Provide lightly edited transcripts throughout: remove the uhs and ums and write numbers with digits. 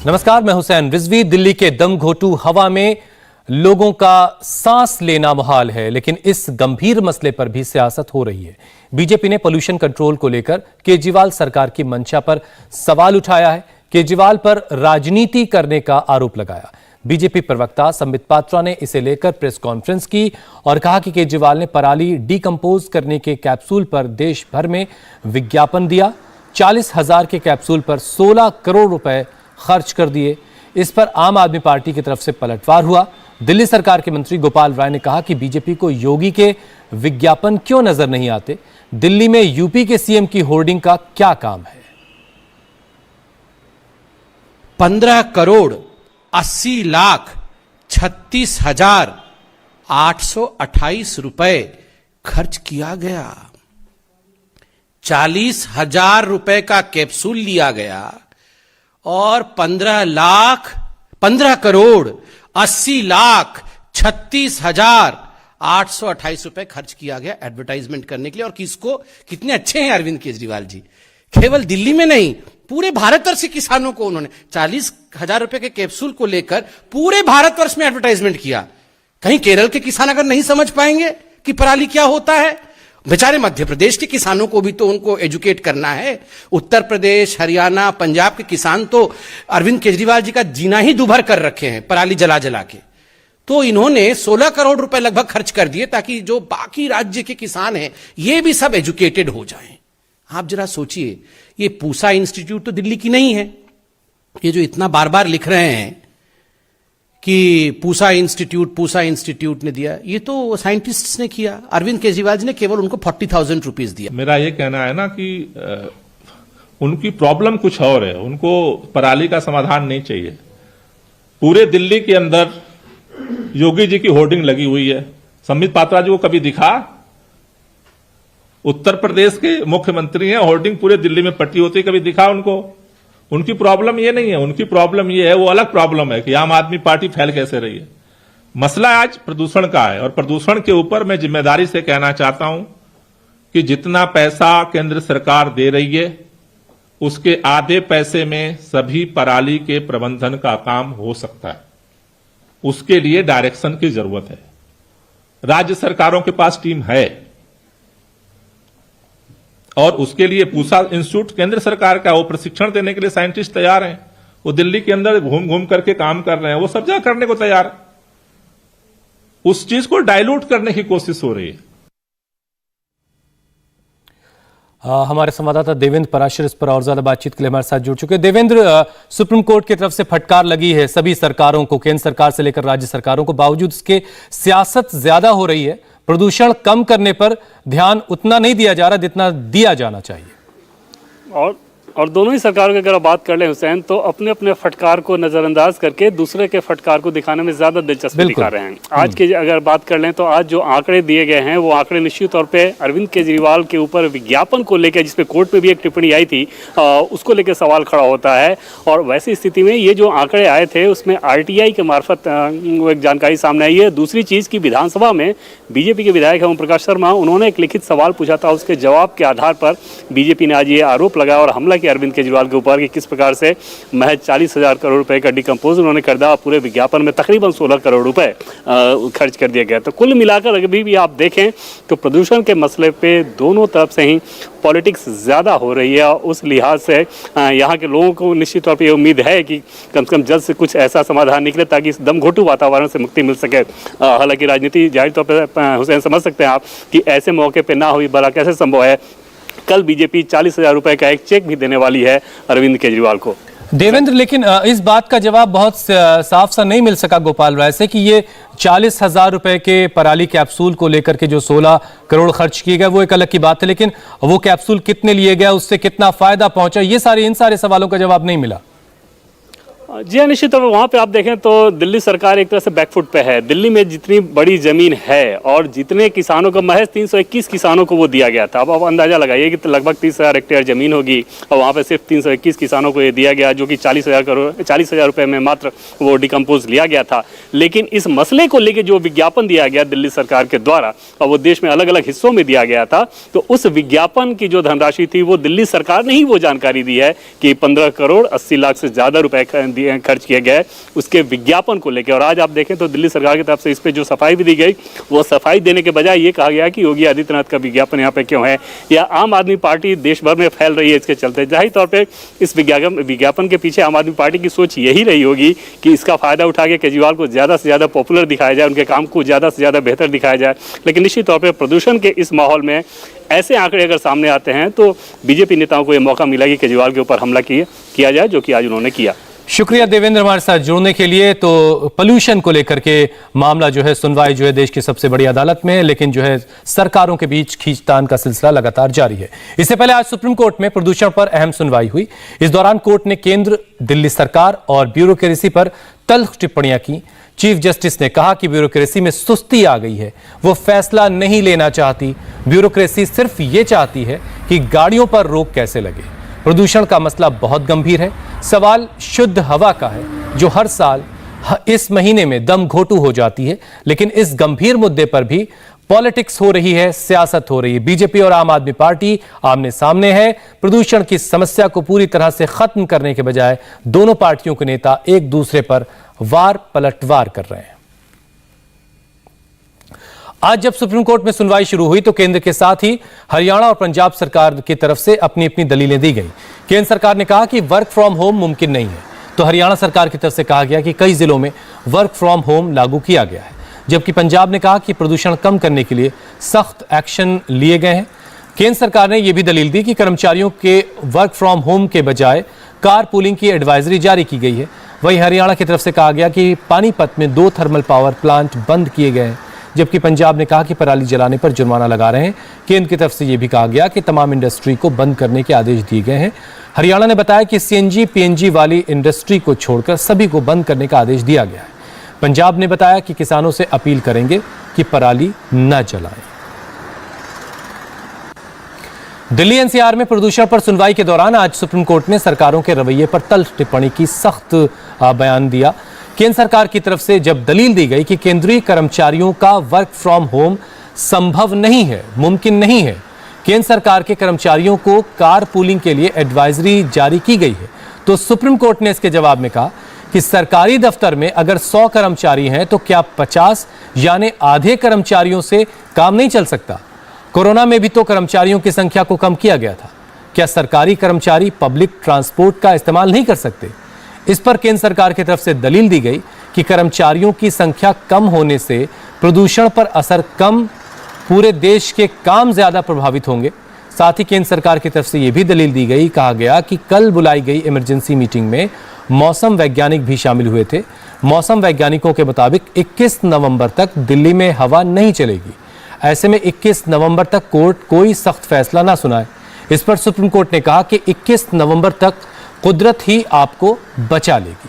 नमस्कार, मैं हुसैन रिजवी। दिल्ली के दमघोटू हवा में लोगों का सांस लेना मुहाल है, लेकिन इस गंभीर मसले पर भी सियासत हो रही है। बीजेपी ने पोल्यूशन कंट्रोल को लेकर केजरीवाल सरकार की मंशा पर सवाल उठाया है। केजरीवाल पर राजनीति करने का आरोप लगाया। बीजेपी प्रवक्ता संबित पात्रा ने इसे लेकर प्रेस कॉन्फ्रेंस की और कहा कि केजरीवाल ने पराली डिकंपोज करने के कैप्सूल पर देश भर में विज्ञापन दिया। 40,000 के कैप्सूल पर 16 करोड़ रुपए खर्च कर दिए। इस पर आम आदमी पार्टी की तरफ से पलटवार हुआ। दिल्ली सरकार के मंत्री गोपाल राय ने कहा कि बीजेपी को योगी के विज्ञापन क्यों नजर नहीं आते, दिल्ली में यूपी के सीएम की होर्डिंग का क्या काम है। 15 करोड़ 80 लाख 36,828 रुपए खर्च किया गया। 40,000 रुपए का कैप्सूल लिया गया और 15 करोड़ 80 लाख 36,828 रुपए खर्च किया गया एडवर्टाइजमेंट करने के लिए। और किसको? कितने अच्छे हैं अरविंद केजरीवाल जी। केवल दिल्ली में नहीं, पूरे भारतवर्ष के किसानों को उन्होंने 40,000 रुपए के कैप्सूल को लेकर पूरे भारतवर्ष में एडवर्टाइजमेंट किया। कहीं केरल के किसान अगर नहीं समझ पाएंगे कि पराली क्या होता है, बेचारे मध्य प्रदेश के किसानों को भी तो उनको एजुकेट करना है। उत्तर प्रदेश, हरियाणा, पंजाब के किसान तो अरविंद केजरीवाल जी का जीना ही दुभर कर रखे हैं पराली जला जला के। तो इन्होंने 16 करोड़ रुपए लगभग खर्च कर दिए ताकि जो बाकी राज्य के किसान हैं ये भी सब एजुकेटेड हो जाएं। आप जरा सोचिए, ये पूसा इंस्टीट्यूट तो दिल्ली की नहीं है। ये जो इतना बार बार लिख रहे हैं कि पूसा इंस्टीट्यूट ने दिया, ये तो साइंटिस्ट्स ने किया। अरविंद केजरीवाल जी ने केवल उनको 40,000 रुपीज दिया। मेरा ये कहना है ना कि उनकी प्रॉब्लम कुछ और है, उनको पराली का समाधान नहीं चाहिए। पूरे दिल्ली के अंदर योगी जी की होर्डिंग लगी हुई है। संबित पात्रा जी को कभी दिखा? उत्तर प्रदेश के मुख्यमंत्री हैं, होर्डिंग पूरे दिल्ली में पट्टी होती, कभी दिखा उनको? उनकी प्रॉब्लम ये नहीं है, उनकी प्रॉब्लम ये है, वो अलग प्रॉब्लम है कि आम आदमी पार्टी फैल कैसे रही है। मसला आज प्रदूषण का है और प्रदूषण के ऊपर मैं जिम्मेदारी से कहना चाहता हूं कि जितना पैसा केंद्र सरकार दे रही है उसके आधे पैसे में सभी पराली के प्रबंधन का काम हो सकता है। उसके लिए डायरेक्शन की जरूरत है। राज्य सरकारों के पास टीम है और उसके लिए पूसा इंस्टीट्यूट केंद्र सरकार का, वो प्रशिक्षण देने के लिए साइंटिस्ट तैयार हैं। वो दिल्ली के अंदर घूम घूम करके काम कर रहे हैं, वो सब जगह करने को तैयार है। उस चीज को डाइल्यूट करने की कोशिश हो रही है। हमारे संवाददाता देवेंद्र पराशर इस पर और ज्यादा बातचीत के लिए हमारे साथ जुड़ चुके हैं। देवेंद्र, सुप्रीम कोर्ट की तरफ से फटकार लगी है सभी सरकारों को, केंद्र सरकार से लेकर राज्य सरकारों को, बावजूद इसके सियासत ज्यादा हो रही है। प्रदूषण कम करने पर ध्यान उतना नहीं दिया जा रहा जितना दिया जाना चाहिए। और दोनों ही सरकारों की अगर बात कर लें हुसैन, तो अपने अपने फटकार को नज़रअंदाज करके दूसरे के फटकार को दिखाने में ज़्यादा दिलचस्पी दिखा रहे हैं। आज के अगर बात कर लें तो आज जो आंकड़े दिए गए हैं वो आंकड़े निश्चित तौर पे अरविंद केजरीवाल के ऊपर विज्ञापन को लेकर, जिसपे कोर्ट में भी एक टिप्पणी आई थी, उसको लेकर सवाल खड़ा होता है। और वैसी स्थिति में ये जो आंकड़े आए थे उसमें RTI के मार्फत वो एक जानकारी सामने आई है। दूसरी चीज़ की विधानसभा में बीजेपी के विधायक ओम प्रकाश शर्मा, उन्होंने एक लिखित सवाल पूछा था, उसके जवाब के आधार पर बीजेपी ने आज ये आरोप लगाया और हमला अरविंद केजरीवाल के ऊपर कि किस प्रकार से महज 40,000 करोड़ रुपए का डिकम्पोज उन्होंने कर दिया। पूरे विज्ञापन में तकरीबन 16 करोड़ रुपए खर्च कर दिया गया। तो कुल मिलाकर अभी भी आप देखें तो प्रदूषण के मसले पे दोनों तरफ से ही पॉलिटिक्स ज़्यादा हो रही है। उस लिहाज से यहाँ के लोगों को निश्चित तौर पर उम्मीद है कि कम से कम जल्द से कुछ ऐसा समाधान निकले ताकि इस दमघोटू वातावरण से मुक्ति मिल सके। हालांकि राजनीति जाहिर तौर पर हुसैन समझ सकते हैं आप कि ऐसे मौके पर ना हुई भला कैसे संभव है। कल बीजेपी 40,000 रुपए का एक चेक भी देने वाली है अरविंद केजरीवाल को। देवेंद्र, लेकिन इस बात का जवाब बहुत साफ सा नहीं मिल सका गोपाल राय से कि ये 40,000 रुपए के पराली कैप्सूल को लेकर के जो 16 करोड़ खर्च किए गए वो एक अलग की बात है, लेकिन वो कैप्सूल कितने लिए गए, उससे कितना फायदा पहुंचा, इन सारे सवालों का जवाब नहीं मिला। जी हाँ, निश्चित तौर पर वहाँ पे आप देखें तो दिल्ली सरकार एक तरह से बैकफुट पे है। दिल्ली में जितनी बड़ी जमीन है और जितने किसानों को, महज 321 किसानों को वो दिया गया था। अब अंदाजा लगाइए कि लगभग 30,000 हेक्टेयर जमीन होगी और वहाँ पे सिर्फ 321 किसानों को ये दिया गया, जो कि 40,000 रुपये में मात्र वो डिकम्पोज लिया गया था। लेकिन इस मसले को लेकर जो विज्ञापन दिया गया दिल्ली सरकार के द्वारा और वो देश में अलग अलग हिस्सों में दिया गया था, तो उस विज्ञापन की जो धनराशि थी वो दिल्ली सरकार ने ही वो जानकारी दी है कि 15 करोड़ 80 लाख से ज़्यादा रुपए खर्च किया गया है उसके विज्ञापन को लेकर। और आज आप देखें तो दिल्ली सरकार की तरफ से इस पे जो सफाई भी दी गई, वो सफाई देने के बजाय ये कहा गया कि योगी आदित्यनाथ का विज्ञापन यहाँ पे क्यों है, या आम आदमी पार्टी देश भर में फैल रही है इसके चलते। जाहिर तौर पर इस विज्ञापन के पीछे आम आदमी पार्टी की सोच यही रही होगी कि इसका फायदा उठा के केजरीवाल को ज़्यादा से ज़्यादा पॉपुलर दिखाया जाए, उनके काम को ज़्यादा से ज़्यादा बेहतर दिखाया जाए। लेकिन निश्चित तौर पर प्रदूषण के इस माहौल में ऐसे आंकड़े अगर सामने आते हैं तो बीजेपी नेताओं को यह मौका मिला कि केजरीवाल के ऊपर हमला किया जाए, जो कि आज उन्होंने किया। शुक्रिया देवेंद्र हमारे साथ जुड़ने के लिए। तो पोल्यूशन को लेकर के मामला जो है, सुनवाई जो है देश की सबसे बड़ी अदालत में है, लेकिन जो है सरकारों के बीच खींचतान का सिलसिला लगातार जारी है। इससे पहले आज सुप्रीम कोर्ट में प्रदूषण पर अहम सुनवाई हुई। इस दौरान कोर्ट ने केंद्र, दिल्ली सरकार और ब्यूरोक्रेसी पर तल्ख टिप्पणियां की। चीफ जस्टिस ने कहा कि ब्यूरोक्रेसी में सुस्ती आ गई है, वो फैसला नहीं लेना चाहती। ब्यूरोक्रेसी सिर्फ ये चाहती है कि गाड़ियों पर रोक कैसे लगे। प्रदूषण का मसला बहुत गंभीर है। सवाल शुद्ध हवा का है, जो हर साल इस महीने में दम घोटू हो जाती है। लेकिन इस गंभीर मुद्दे पर भी पॉलिटिक्स हो रही है, सियासत हो रही है। बीजेपी और आम आदमी पार्टी आमने सामने है। प्रदूषण की समस्या को पूरी तरह से खत्म करने के बजाय दोनों पार्टियों के नेता एक दूसरे पर वार पलटवार कर रहे हैं। आज जब सुप्रीम कोर्ट में सुनवाई शुरू हुई तो केंद्र के साथ ही हरियाणा और पंजाब सरकार की तरफ से अपनी अपनी दलीलें दी गई। केंद्र सरकार ने कहा कि वर्क फ्रॉम होम मुमकिन नहीं है, तो हरियाणा सरकार की तरफ से कहा गया कि कई जिलों में वर्क फ्रॉम होम लागू किया गया है। जबकि पंजाब ने कहा कि प्रदूषण कम करने के लिए सख्त एक्शन लिए गए हैं। केंद्र सरकार ने यह भी दलील दी कि कर्मचारियों के वर्क फ्रॉम होम के बजाय कार पूलिंग की एडवाइजरी जारी की गई है। वहीं हरियाणा की तरफ से कहा गया कि पानीपत में 2 थर्मल पावर प्लांट बंद किए गए हैं। जबकि पंजाब ने कहा कि पराली जलाने पर जुर्माना लगा रहे हैं। केंद्र की तरफ से यह भी कहा गया कि तमाम इंडस्ट्री को बंद करने के आदेश दिए गए हैं। हरियाणा ने बताया कि सीएनजी पीएनजी वाली इंडस्ट्री को छोड़कर सभी को बंद करने का आदेश दिया गया है। पंजाब ने बताया कि किसानों से अपील करेंगे कि पराली न जलाएं। दिल्ली एनसीआर में प्रदूषण पर सुनवाई के दौरान आज सुप्रीम कोर्ट ने सरकारों के रवैये पर तल्ख टिप्पणी की सख्त बयान दिया। केंद्र सरकार की तरफ से जब दलील दी गई कि केंद्रीय कर्मचारियों का वर्क फ्रॉम होम संभव नहीं है, मुमकिन नहीं है, केंद्र सरकार के कर्मचारियों को कार पूलिंग के लिए एडवाइजरी जारी की गई है, तो सुप्रीम कोर्ट ने इसके जवाब में कहा कि सरकारी दफ्तर में अगर 100 कर्मचारी हैं तो क्या 50 यानी आधे कर्मचारियों से काम नहीं चल सकता? कोरोना में भी तो कर्मचारियों की संख्या को कम किया गया था। क्या सरकारी कर्मचारी पब्लिक ट्रांसपोर्ट का इस्तेमाल नहीं कर सकते? इस पर केंद्र सरकार की तरफ से दलील दी गई कि कर्मचारियों की संख्या कम होने से प्रदूषण पर असर कम, पूरे देश के काम ज्यादा प्रभावित होंगे। साथ ही केंद्र सरकार की तरफ से यह भी दलील दी गई, कहा गया कि कल बुलाई गई इमरजेंसी मीटिंग में मौसम वैज्ञानिक भी शामिल हुए थे। मौसम वैज्ञानिकों के मुताबिक 21 नवंबर तक दिल्ली में हवा नहीं चलेगी। ऐसे में 21 नवंबर तक कोर्ट कोई सख्त फैसला ना सुनाए। इस पर सुप्रीम कोर्ट ने कहा कि 21 नवंबर तक कुदरत ही आपको बचा लेगी।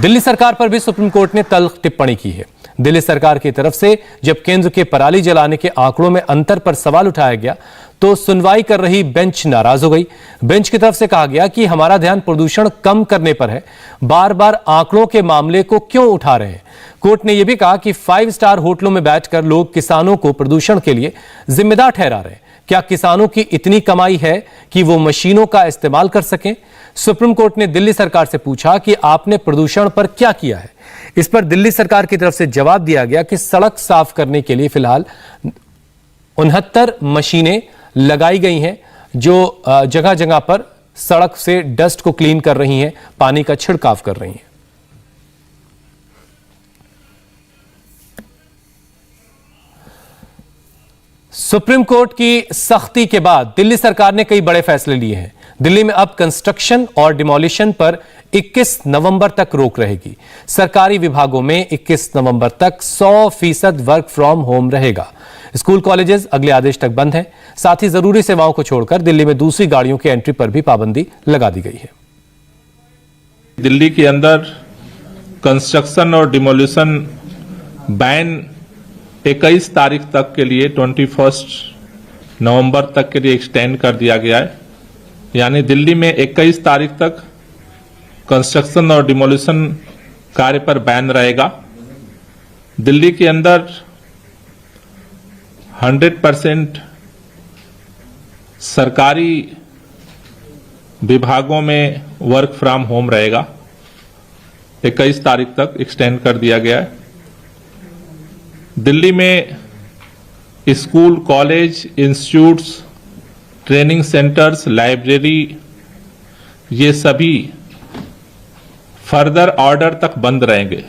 दिल्ली सरकार पर भी सुप्रीम कोर्ट ने तल्ख टिप्पणी की है। दिल्ली सरकार की तरफ से जब केंद्र के पराली जलाने के आंकड़ों में अंतर पर सवाल उठाया गया तो सुनवाई कर रही बेंच नाराज हो गई। बेंच की तरफ से कहा गया कि हमारा ध्यान प्रदूषण कम करने पर है, बार बार आंकड़ों के मामले को क्यों उठा रहे हैं। कोर्ट ने यह भी कहा कि 5 स्टार होटलों में बैठकर लोग किसानों को प्रदूषण के लिए जिम्मेदार ठहरा रहे हैं। क्या किसानों की इतनी कमाई है कि वो मशीनों का इस्तेमाल कर सकें? सुप्रीम कोर्ट ने दिल्ली सरकार से पूछा कि आपने प्रदूषण पर क्या किया है। इस पर दिल्ली सरकार की तरफ से जवाब दिया गया कि सड़क साफ करने के लिए फिलहाल 69 मशीनें लगाई गई हैं, जो जगह जगह पर सड़क से डस्ट को क्लीन कर रही हैं, पानी का छिड़काव कर रही हैं। सुप्रीम कोर्ट की सख्ती के बाद दिल्ली सरकार ने कई बड़े फैसले लिए हैं। दिल्ली में अब कंस्ट्रक्शन और डिमोलिशन पर 21 नवंबर तक रोक रहेगी। सरकारी विभागों में 21 नवंबर तक 100% वर्क फ्रॉम होम रहेगा। स्कूल कॉलेजेस अगले आदेश तक बंद हैं। साथ ही जरूरी सेवाओं को छोड़कर दिल्ली में दूसरी गाड़ियों की एंट्री पर भी पाबंदी लगा दी गई है। दिल्ली के अंदर कंस्ट्रक्शन और डिमोलिशन बैन 21 तारीख तक के लिए 21 नवंबर तक के लिए एक्सटेंड कर दिया गया है। यानी दिल्ली में 21 तारीख तक कंस्ट्रक्शन और डिमोलिशन कार्य पर बैन रहेगा। दिल्ली के अंदर 100% सरकारी विभागों में वर्क फ्रॉम होम रहेगा, 21 तारीख तक एक्सटेंड कर दिया गया है। दिल्ली में school, college, institutes, training centres, library, ये सभी फर्दर ऑर्डर तक बंद रहेंगे।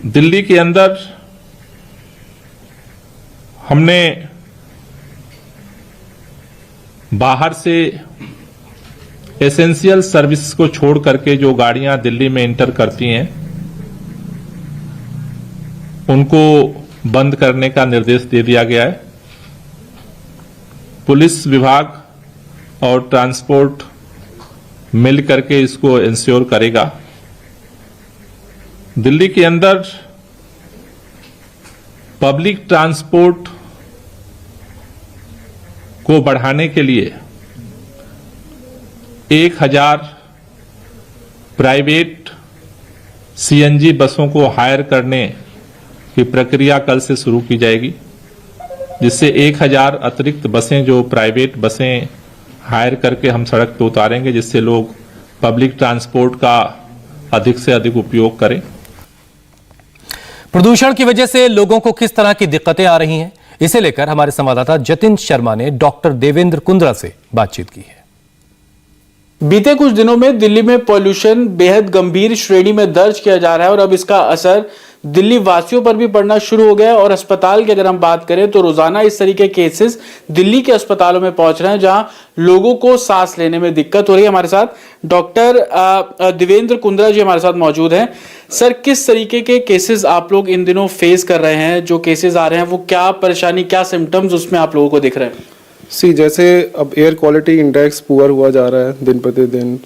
दिल्ली के अंदर हमने बाहर से एसेंशियल सर्विस को छोड़ करके जो गाड़ियां दिल्ली में इंटर करती हैं उनको बंद करने का निर्देश दे दिया गया है। पुलिस विभाग और ट्रांसपोर्ट मिल करके इसको इंश्योर करेगा। दिल्ली के अंदर पब्लिक ट्रांसपोर्ट को बढ़ाने के लिए 1000 प्राइवेट सीएनजी बसों को हायर करने की प्रक्रिया कल से शुरू की जाएगी, जिससे 1000 अतिरिक्त बसें जो प्राइवेट बसें हायर करके हम सड़क पर उतारेंगे, जिससे लोग पब्लिक ट्रांसपोर्ट का अधिक से अधिक उपयोग करें। प्रदूषण की वजह से लोगों को किस तरह की दिक्कतें आ रही हैं, इसे लेकर हमारे संवाददाता जतिन शर्मा ने डॉक्टर देवेंद्र कुंद्रा से बातचीत की है। बीते कुछ दिनों में दिल्ली में पॉल्यूशन बेहद गंभीर श्रेणी में दर्ज किया जा रहा है और अब इसका असर दिल्ली वासियों पर भी पड़ना शुरू हो गया है। और अस्पताल की अगर हम बात करें तो रोजाना इस तरीके के केसेस दिल्ली के अस्पतालों में पहुंच रहे हैं जहां लोगों को सांस लेने में दिक्कत हो रही है। हमारे साथ डॉक्टर देवेंद्र कुंद्रा जी हमारे साथ मौजूद हैं। सर, किस तरीके के केसेस आप लोग इन दिनों फेस कर रहे हैं? जो केसेस आ रहे हैं वो क्या परेशानी, क्या सिम्टम्स उसमें आप लोगों को दिख रहे हैं? जैसे अब एयर क्वालिटी इंडेक्स पुअर हुआ जा रहा है, दिन प्रतिदिन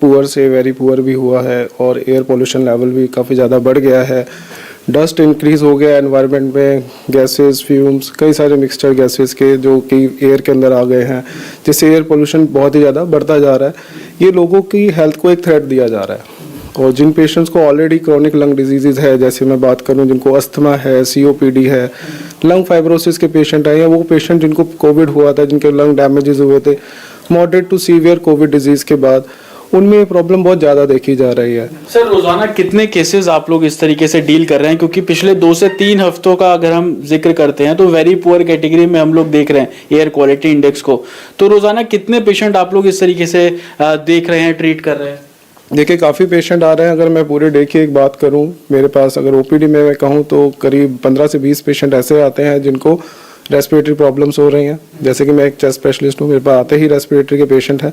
पुअर से वेरी पुअर भी हुआ है और एयर पोल्यूशन लेवल भी काफ़ी ज़्यादा बढ़ गया है। डस्ट इंक्रीज हो गया एनवायरनमेंट में, गैसेस, फ्यूम्स, कई सारे मिक्सचर गैसेस के जो कि एयर के अंदर आ गए हैं, जिससे एयर पोल्यूशन बहुत ही ज़्यादा बढ़ता जा रहा है। ये लोगों की हेल्थ को एक थ्रेट दिया जा रहा है। और जिन पेशेंट्स को ऑलरेडी क्रॉनिक लंग डिजीजेज है, जैसे मैं बात करूं जिनको अस्थमा है, सीओपीडी है, लंग फाइब्रोसिस के पेशेंट हैं, या वो पेशेंट जिनको कोविड हुआ था, जिनके लंग डैमेजेस हुए थे moderate to severe covid disease के बाद, उनमें ये प्रॉब्लम बहुत ज़्यादा देखी जा रही है। सर, रोजाना कितने केसेस आप लोग इस तरीके से डील कर रहे हैं? क्योंकि पिछले 2 से 3 हफ्तों का अगर हम जिक्र करते हैं तो वेरी पुअर कैटेगरी में हम लोग देख रहे हैं एयर क्वालिटी इंडेक्स को। तो रोजाना कितने पेशेंट आप लोग इस तरीके से देख रहे हैं, ट्रीट कर रहे हैं? देखिए, काफ़ी पेशेंट आ रहे हैं। अगर मैं पूरे डे की एक बात करूं, मेरे पास अगर ओपीडी में मैं कहूं तो करीब 15 से 20 पेशेंट ऐसे आते हैं जिनको रेस्पिरेटरी प्रॉब्लम्स हो रही हैं। जैसे कि मैं एक चेस्ट स्पेशलिस्ट हूँ, मेरे पास आते ही रेस्पिरेटरी के पेशेंट हैं,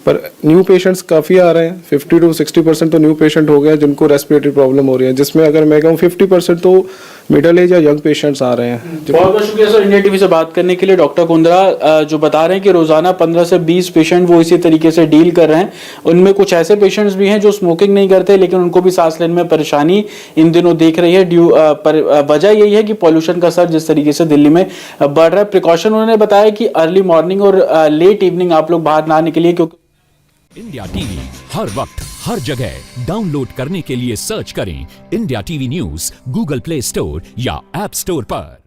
पर न्यू पेशेंट्स काफ़ी आ रहे हैं। 50 to 60% तो न्यू पेशेंट हो गए जिनको रेस्पिरेटरी प्रॉब्लम हो रही है, जिसमें अगर मैं कहूँ 50% तो मिडिल एज या यंग पेशेंट्स आ रहे हैं। बहुत बहुत शुक्रिया सर इंडिया टीवी से बात करने के लिए। डॉक्टर कुंद्रा जो बता रहे हैं कि रोजाना 15 से 20 पेशेंट वो इसी तरीके से डील कर रहे हैं। उनमें कुछ ऐसे पेशेंट्स भी हैं जो स्मोकिंग नहीं करते लेकिन उनको भी सांस लेने में परेशानी इन दिनों देख रही है। वजह यही है कि पॉल्यूशन का असर जिस तरीके से दिल्ली में बढ़ रहा है। प्रिकॉशन उन्होंने बताया कि अर्ली मॉर्निंग और लेट इवनिंग आप लोग बाहर ना निकलिए, क्योंकि इंडिया टीवी हर वक्त हर जगह डाउनलोड करने के लिए सर्च करें India TV news Google play store या ऐप स्टोर पर।